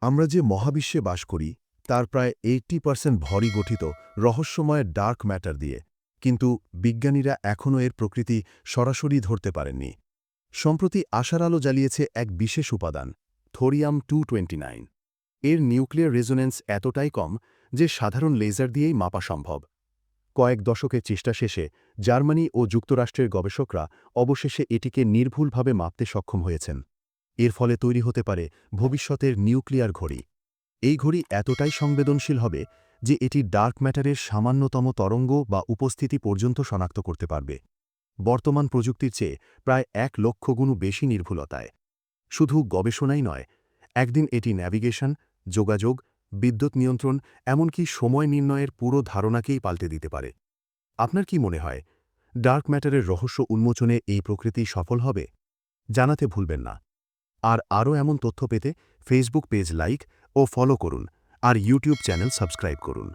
আমরা যে মহাবিশ্বে বাস করি তার প্রায় 80% ভরই গঠিত রহস্যময় ডার্ক ম্যাটার দিয়ে, কিন্তু বিজ্ঞানীরা এখনও এর প্রকৃতি সরাসরি ধরতে পারেননি। সম্প্রতি আশার আলো জ্বালিয়েছে এক বিশেষ উপাদান, থোরিয়াম 229। এর নিউক্লিয়ার রেজোনেন্স এতটাই কম যে সাধারণ লেজার দিয়েই মাপা সম্ভব। কয়েক দশকের চেষ্টা শেষে জার্মানি ও যুক্তরাষ্ট্রের গবেষকরা অবশেষে এটিকে নির্ভুলভাবে মাপতে সক্ষম হয়েছেন। এর ফলে তৈরি হতে পারে ভবিষ্যতের নিউক্লিয়ার ঘড়ি। এই ঘড়ি এতটাই সংবেদনশীল হবে যে এটি ডার্ক ম্যাটারের সামান্যতম তরঙ্গ বা উপস্থিতি পর্যন্ত শনাক্ত করতে পারবে, বর্তমান প্রযুক্তির চেয়ে প্রায় 1,00,000 গুণ বেশি নির্ভুলতায়। শুধু গবেষণাই নয়, একদিন এটি ন্যাভিগেশন, যোগাযোগ, বিদ্যুৎ নিয়ন্ত্রণ, এমনকি সময় নির্ণয়ের পুরো ধারণাকেই পাল্টে দিতে পারে। আপনার কি মনে হয়, ডার্ক ম্যাটারের রহস্য উন্মোচনে এই প্রকৃতি সফল হবে? জানাতে ভুলবেন না। আর আরও এমন তথ্য পেতে ফেসবুক পেজ লাইক ও ফলো করুন, আর ইউটিউব চ্যানেল সাবস্ক্রাইব করুন।